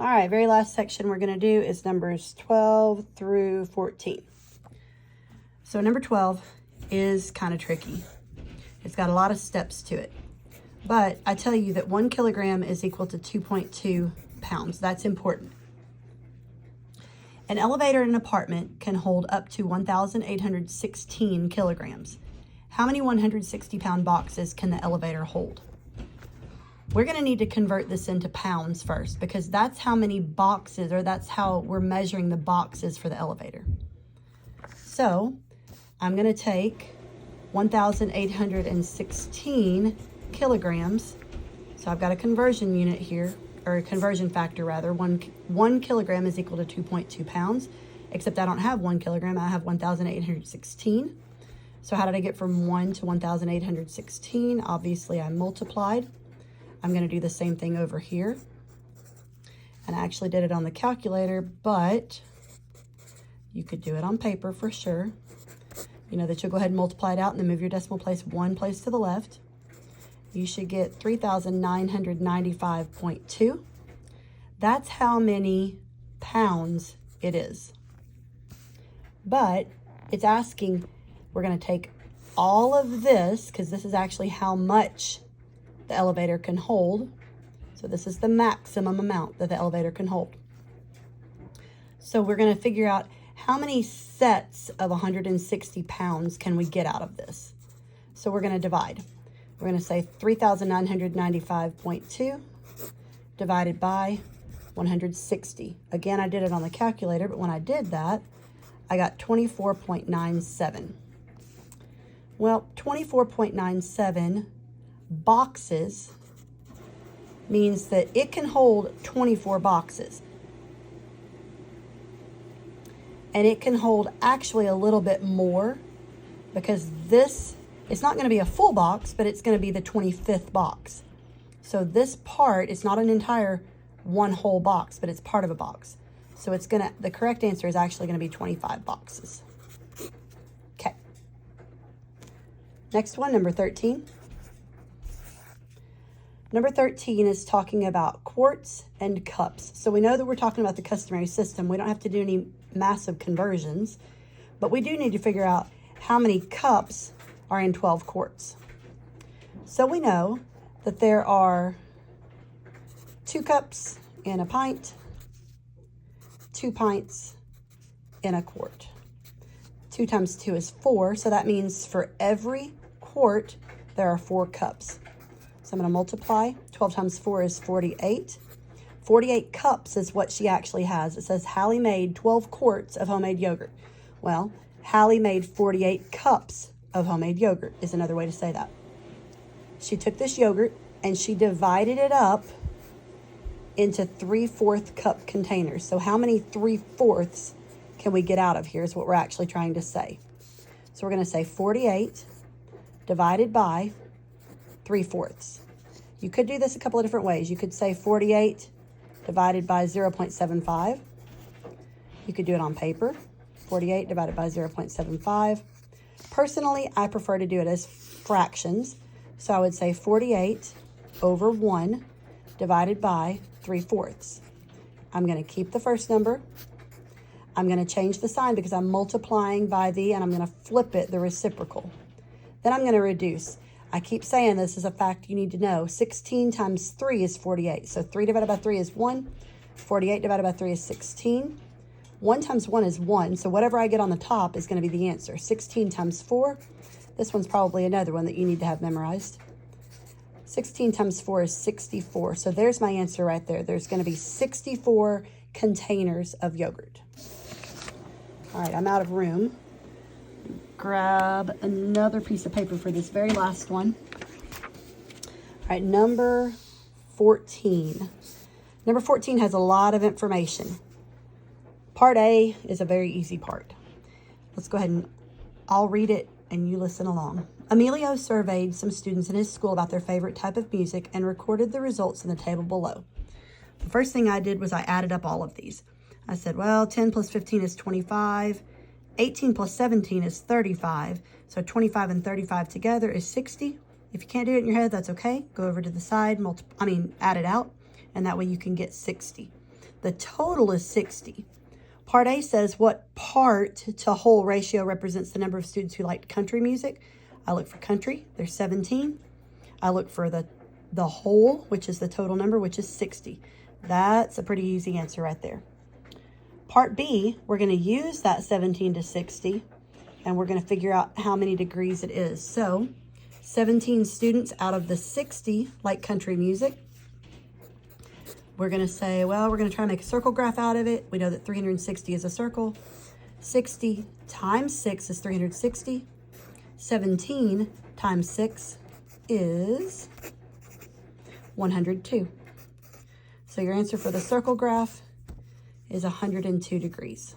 All right, very last section we're going to do is numbers 12 through 14. So number 12 is kind of tricky. It's got a lot of steps to it. But I tell you that 1 kilogram is equal to 2.2 pounds. That's important. An elevator in an apartment can hold up to 1,816 kilograms. How many 160-pound boxes can the elevator hold? We're going to need to convert this into pounds first because that's how many boxes, or that's how we're measuring the boxes for the elevator. So I'm going to take 1,816 kilograms. So I've got a conversion unit here, or a conversion factor rather. One kilogram is equal to 2.2 pounds, except I don't have 1 kilogram. I have 1,816. So how did I get from 1 to 1,816? Obviously I multiplied. I'm going to do the same thing over here. And I actually did it on the calculator, but you could do it on paper for sure. You know that you'll go ahead and multiply it out and then move your decimal place one place to the left. You should get 3,995.2. That's how many pounds it is. But it's asking, we're going to take all of this, because this is actually how much the elevator can hold. So this is the maximum amount that the elevator can hold. So we're going to figure out how many sets of 160 pounds can we get out of this. So we're going to divide. We're going to say 3,995.2 divided by 160. Again, I did it on the calculator, but when I did that, I got 24.97. Well, 24.97 boxes means that it can hold 24 boxes. And it can hold actually a little bit more, because this, it's not going to be a full box, but it's going to be the 25th box. So this part is not an entire one whole box, but it's part of a box. So it's going to, the correct answer is actually going to be 25 boxes. Okay. Next one, number 13. Number 13 is talking about quarts and cups. So we know that we're talking about the customary system. We don't have to do any massive conversions, but we do need to figure out how many cups are in 12 quarts. So we know that there are 2 cups in a pint, 2 pints in a quart. 2 times 2 is 4, so that means for every quart there are 4 cups. So I'm going to multiply. 12 times 4 is 48. 48 cups is what she actually has. It says Hallie made 12 quarts of homemade yogurt. Well, Hallie made 48 cups of homemade yogurt is another way to say that. She took this yogurt and she divided it up into 3/4 cup containers. So how many 3/4 can we get out of here is what we're actually trying to say. So we're going to say 48 divided by 3/4. You could do this a couple of different ways. You could say 48 divided by 0.75. You could do it on paper. 48 divided by 0.75. Personally, I prefer to do it as fractions. So I would say 48 over 1 divided by 3/4. I'm going to keep the first number. I'm going to change the sign because I'm multiplying by the, and I'm going to flip it the reciprocal. Then I'm going to reduce. I keep saying this is a fact you need to know. 16 times 3 is 48. So 3 divided by 3 is 1. 48 divided by 3 is 16. 1 times 1 is 1. So whatever I get on the top is going to be the answer. 16 times 4. This one's probably another one that you need to have memorized. 16 times 4 is 64. So there's my answer right there. There's going to be 64 containers of yogurt. All right, I'm out of room. Grab another piece of paper for this very last one. All right, number 14. Number 14 has a lot of information. Part A is a very easy part. Let's go ahead and I'll read it and you listen along. Emilio surveyed some students in his school about their favorite type of music and recorded the results in the table below. The first thing I did was I added up all of these. I said, well, 10 plus 15 is 25. 18 plus 17 is 35. So 25 and 35 together is 60. If you can't do it in your head, that's okay. Go over to the side, add it out, and that way you can get 60. The total is 60. Part A says what part to whole ratio represents the number of students who like country music. I look for country, there's 17. I look for the whole, which is the total number, which is 60. That's a pretty easy answer right there. Part B, we're going to use that 17 to 60, and we're going to figure out how many degrees it is. So 17 students out of the 60 like country music. We're going to say, well, we're going to try and make a circle graph out of it. We know that 360 is a circle. 60 times 6 is 360. 17 times 6 is 102. So your answer for the circle graph is 102 degrees.